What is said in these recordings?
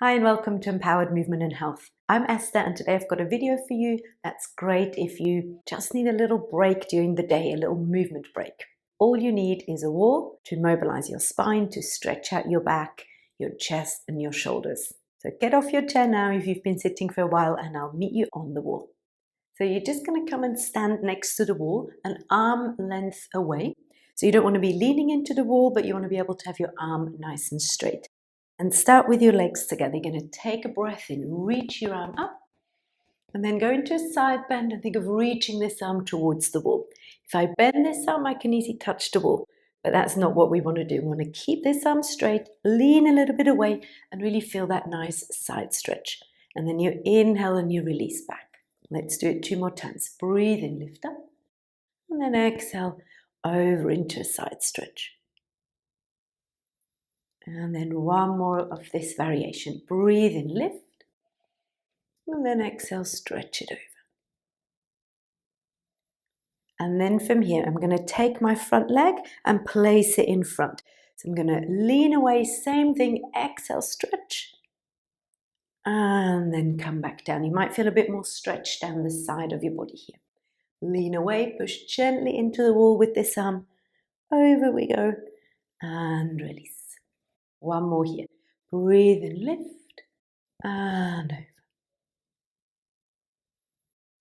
Hi and welcome to Empowered Movement and Health. I'm Esther and today I've got a video for you that's great if you just need a little break during the day, a little movement break. All you need is a wall to mobilize your spine, to stretch out your back, your chest and your shoulders. So get off your chair now if you've been sitting for a while and I'll meet you on the wall. So you're just going to come and stand next to the wall, an arm length away. So you don't want to be leaning into the wall, but you want to be able to have your arm nice and straight. And start with your legs together. You're going to take a breath in, reach your arm up, and then go into a side bend and think of reaching this arm towards the wall. If I bend this arm, I can easily touch the wall, but that's not what we want to do. We want to keep this arm straight, lean a little bit away, and really feel that nice side stretch. And then you inhale and you release back. Let's do it 2 more times. Breathe in, lift up, and then exhale over into a side stretch. And then 1 more of this variation. Breathe in, lift, and then exhale, stretch it over. And then from here, I'm going to take my front leg and place it in front. So I'm going to lean away, same thing, exhale, stretch, and then come back down. You might feel a bit more stretch down the side of your body here. Lean away, push gently into the wall with this arm. Over we go, and release. 1 more here. Breathe in, lift, and over.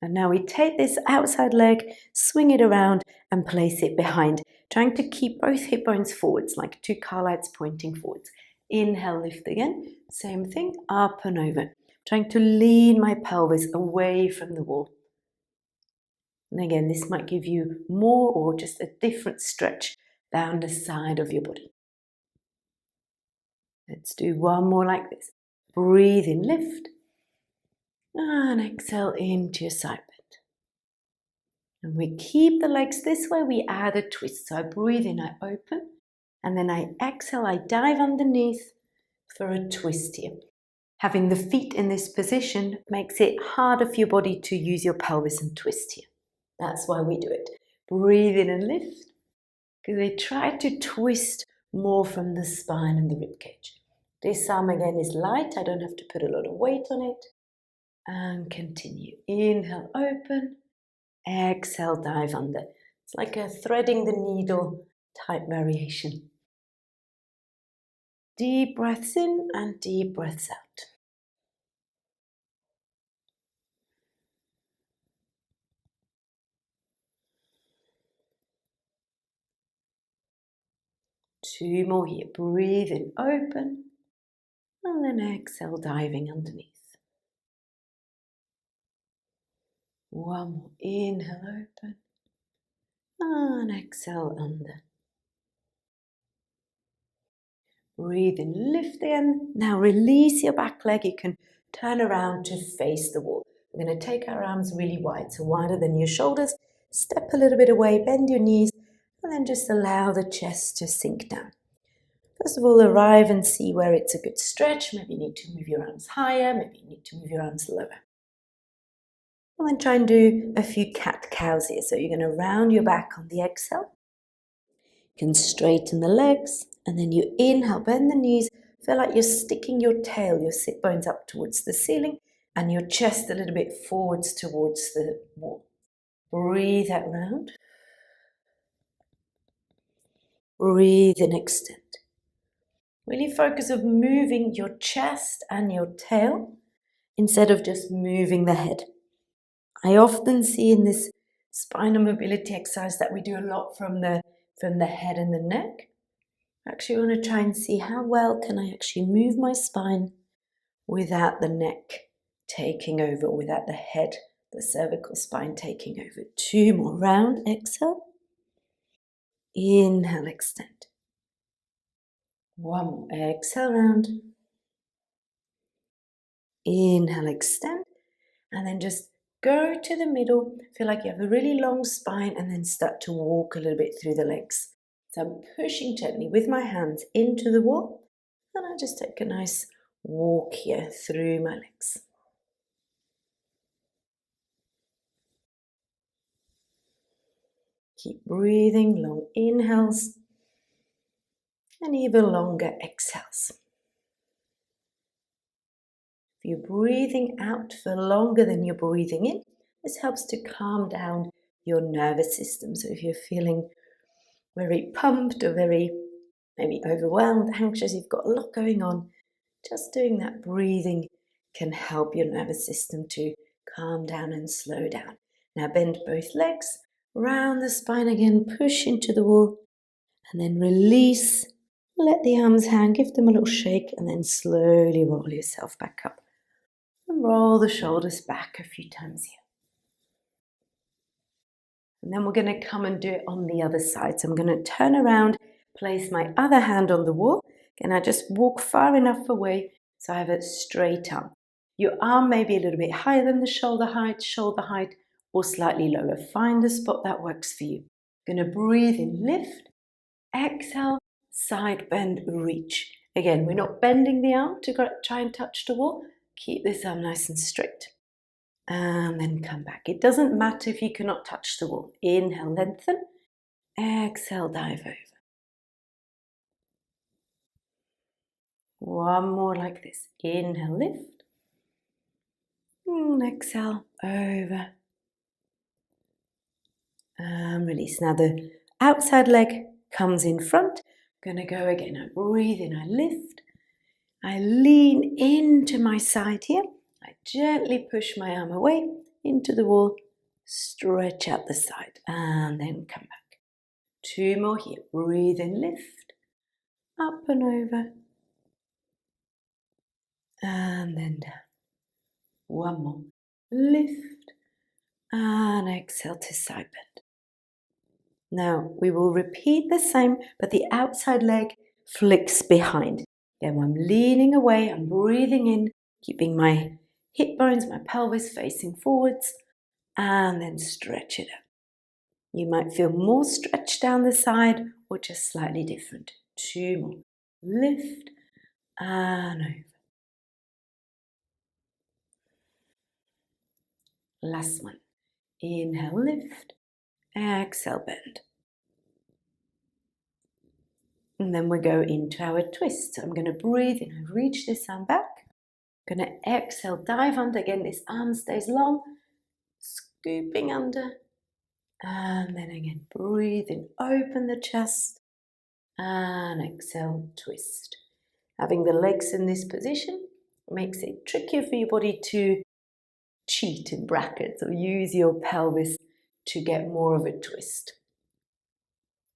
And now we take this outside leg, swing it around and place it behind, trying to keep both hip bones forwards, like 2 car lights pointing forwards. Inhale, lift again. Same thing, up and over. Trying to lean my pelvis away from the wall. And again, this might give you more or just a different stretch down the side of your body. Let's do 1 more like this. Breathe in, lift, and exhale into your side bend. And we keep the legs this way, we add a twist. So I breathe in, I open, and then I exhale, I dive underneath for a twist here. Having the feet in this position makes it harder for your body to use your pelvis and twist here. That's why we do it. Breathe in and lift, because they try to twist more from the spine and the ribcage. This arm again is light, I don't have to put a lot of weight on it. And continue. Inhale, open. Exhale, dive under. It's like a threading the needle type variation. Deep breaths in and deep breaths out. Two more here. Breathe in, open. And then exhale, diving underneath. 1 more. Inhale, open. And exhale, under. Breathe in, lift again. Now release your back leg. You can turn around to face the wall. We're going to take our arms really wide, so wider than your shoulders. Step a little bit away, bend your knees, and then just allow the chest to sink down. First of all, arrive and see where it's a good stretch. Maybe you need to move your arms higher, maybe you need to move your arms lower. And then try and do a few cat-cows here. So you're going to round your back on the exhale. You can straighten the legs, and then you inhale, bend the knees. Feel like you're sticking your tail, your sit bones up towards the ceiling, and your chest a little bit forwards towards the wall. Breathe out round. Breathe in, extend. Really focus on moving your chest and your tail instead of just moving the head. I often see in this spinal mobility exercise that we do a lot from the head and the neck. I actually want to try and see how well can I actually move my spine without the neck taking over, without the head, the cervical spine taking over. 2 more. Round, exhale. Inhale, extend. 1 more. Exhale, round. Inhale, extend. And then just go to the middle. Feel like you have a really long spine and then start to walk a little bit through the legs. So I'm pushing gently with my hands into the wall. And I just take a nice walk here through my legs. Keep breathing, long inhales and even longer exhales. If you're breathing out for longer than you're breathing in, this helps to calm down your nervous system. So if you're feeling very pumped or very maybe overwhelmed, anxious, you've got a lot going on, just doing that breathing can help your nervous system to calm down and slow down. Now bend both legs, round the spine again, push into the wall, and then release. Let the arms hang, give them a little shake, and then slowly roll yourself back up. And roll the shoulders back a few times here. And then we're going to come and do it on the other side. So I'm going to turn around, place my other hand on the wall, and I just walk far enough away so I have a straight arm. Your arm may be a little bit higher than the shoulder height, or slightly lower. Find the spot that works for you. Going to breathe in, lift, exhale, side bend, reach. Again, we're not bending the arm to try and touch the wall. Keep this arm nice and straight. And then come back. It doesn't matter if you cannot touch the wall. Inhale, lengthen. Exhale, dive over. One more like this. Inhale, lift. Exhale, over. And release. Now the outside leg comes in front. I'm going to go again. I breathe in, I lift. I lean into my side here. I gently push my arm away into the wall. Stretch out the side and then come back. Two more here. Breathe in, lift. Up and over. And then down. One more. Lift. And exhale to side bend. Now we will repeat the same, but the outside leg flicks behind. Then I'm leaning away, I'm breathing in, keeping my hip bones, my pelvis facing forwards, and then stretch it up. You might feel more stretch down the side or just slightly different. Two more. Lift and over. Last one. Inhale, lift. Exhale, bend. And then we go into our twist. So I'm going to breathe in and reach this arm back. I'm going to exhale, dive under. Again, this arm stays long. Scooping under. And then again, breathe in, open the chest. And exhale, twist. Having the legs in this position makes it trickier for your body to cheat in brackets or use your pelvis to get more of a twist.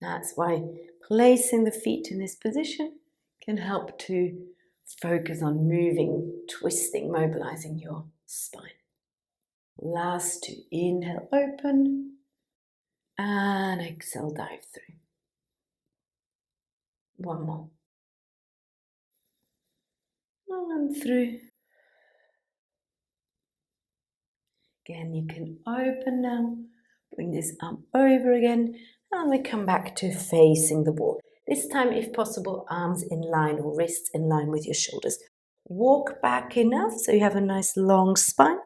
That's why placing the feet in this position can help to focus on moving, twisting, mobilizing your spine. Last two. Inhale, open. And exhale, dive through. One more. And through. Again, you can open now. Bring this arm over again. And we come back to facing the wall. This time, if possible, arms in line or wrists in line with your shoulders. Walk back enough so you have a nice long spine.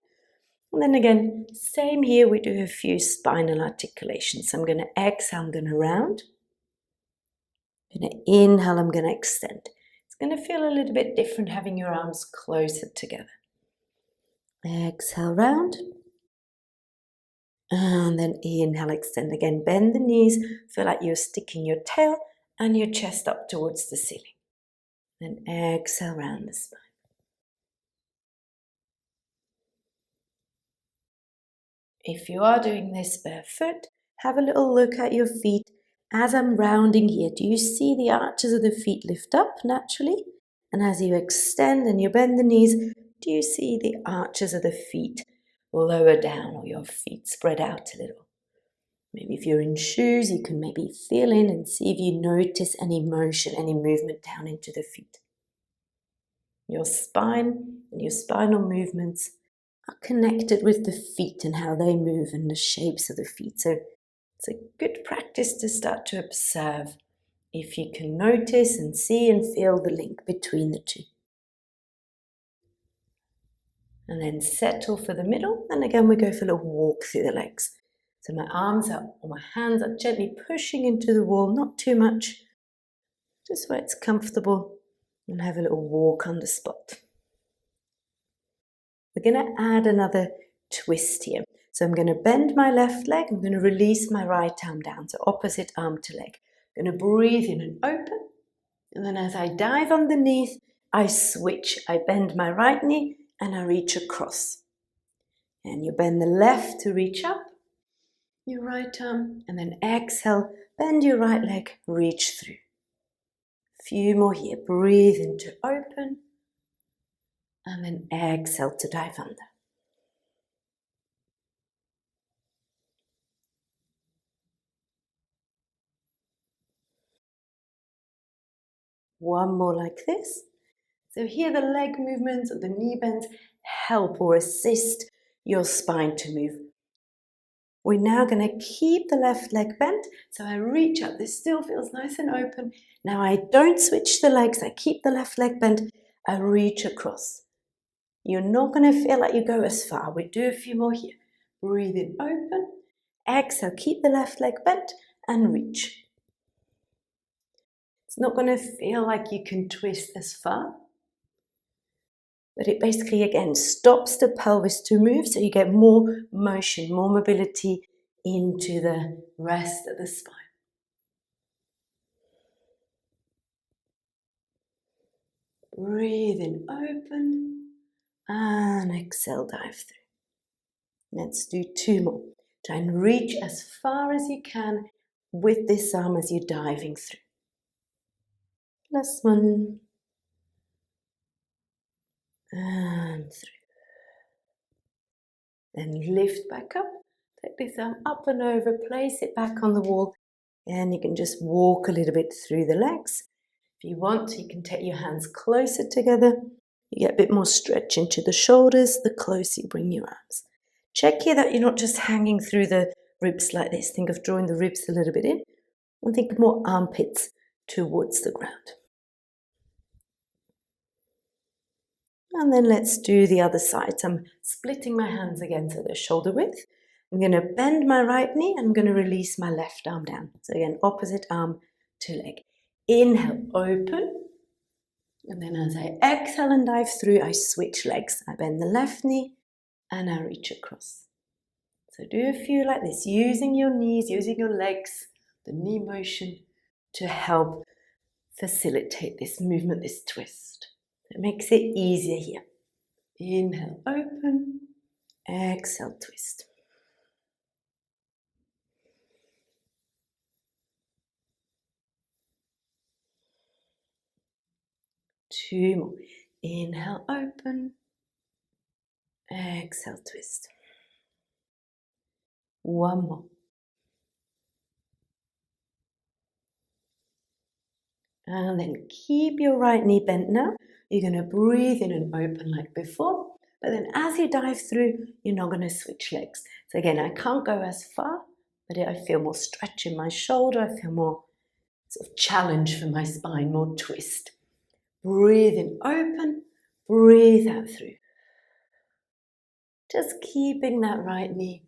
And then again, same here, we do a few spinal articulations. So I'm going to exhale, I'm going to round. I'm going to inhale, I'm going to extend. It's going to feel a little bit different having your arms closer together. Exhale, round. And then inhale, extend again. Bend the knees, feel like you're sticking your tail and your chest up towards the ceiling. Then exhale, round the spine. If you are doing this barefoot, have a little look at your feet. As I'm rounding here, do you see the arches of the feet lift up naturally? And as you extend and you bend the knees, do you see the arches of the feet lower down or your feet spread out a little? Maybe if you're in shoes, you can maybe feel in and see if you notice any motion, any movement down into the feet. Your spine and your spinal movements are connected with the feet and how they move and the shapes of the feet. So it's a good practice to start to observe if you can notice and see and feel the link between the two. And then settle for the middle. And again, we go for a little walk through the legs. So my arms are, or my hands are gently pushing into the wall, not too much, just where it's comfortable, and have a little walk on the spot. We're going to add another twist here. So I'm going to bend my left leg. I'm going to release my right arm down. So opposite arm to leg. I'm going to breathe in and open. And then as I dive underneath, I switch. I bend my right knee and I reach across. And you bend the left to reach up, your right arm, and then exhale, bend your right leg, reach through. A few more here. Breathe into open, and then exhale to dive under. One more like this. So here the leg movements or the knee bends help or assist your spine to move. We're now going to keep the left leg bent. So I reach up. This still feels nice and open. Now I don't switch the legs. I keep the left leg bent. I reach across. You're not going to feel like you go as far. We do a few more here. Breathe in, open. Exhale, keep the left leg bent and reach. It's not going to feel like you can twist as far. But it basically, again, stops the pelvis to move, so you get more motion, more mobility into the rest of the spine. Breathe in, open, and exhale, dive through. Let's do two more. Try and reach as far as you can with this arm as you're diving through. Last one. And through. Then lift back up. Take this arm up and over, place it back on the wall, and you can just walk a little bit through the legs. If you want, you can take your hands closer together. You get a bit more stretch into the shoulders the closer you bring your arms. Check here that you're not just hanging through the ribs like this. Think of drawing the ribs a little bit in, and think more armpits towards the ground. And then let's do the other side. So I'm splitting my hands again so they're shoulder width. I'm going to bend my right knee and I'm going to release my left arm down. So again, opposite arm to leg. Inhale, open. And then as I exhale and dive through, I switch legs. I bend the left knee and I reach across. So do a few like this, using your knees, using your legs, the knee motion to help facilitate this movement, this twist. It makes it easier here. Inhale, open. Exhale, twist. Two more. Inhale, open. Exhale, twist. One more. And then keep your right knee bent now. You're going to breathe in and open like before. But then as you dive through, you're not going to switch legs. So again, I can't go as far, but I feel more stretch in my shoulder. I feel more sort of challenge for my spine, more twist. Breathe in, open. Breathe out through. Just keeping that right knee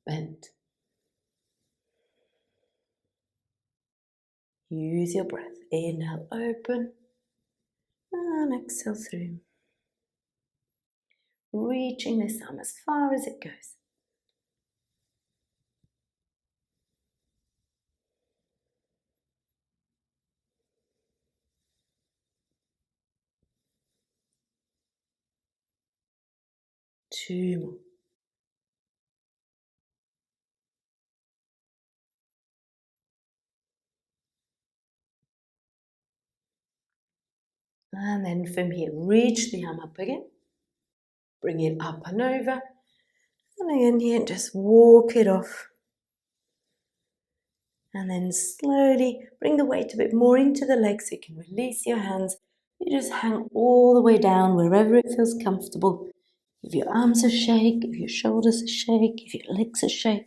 bent. Use your breath. Inhale, open. And exhale through. Reaching this arm as far as it goes. Two more. And then from here, reach the arm up again. Bring it up and over. And again here, just walk it off. And then slowly bring the weight a bit more into the legs so you can release your hands. You just hang all the way down wherever it feels comfortable. If your arms are shake, if your shoulders are shake, if your legs are shake.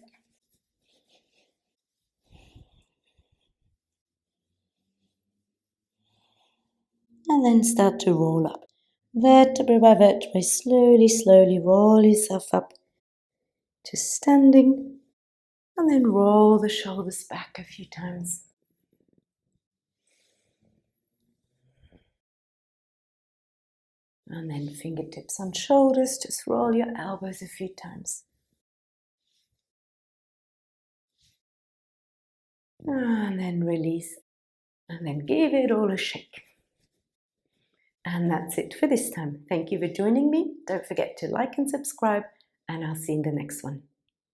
And then start to roll up. Vertebra by vertebra, slowly, slowly roll yourself up to standing. And then roll the shoulders back a few times. And then fingertips on shoulders, just roll your elbows a few times. And then release, and then give it all a shake. And that's it for this time. Thank you for joining me. Don't forget to like and subscribe, and I'll see you in the next one.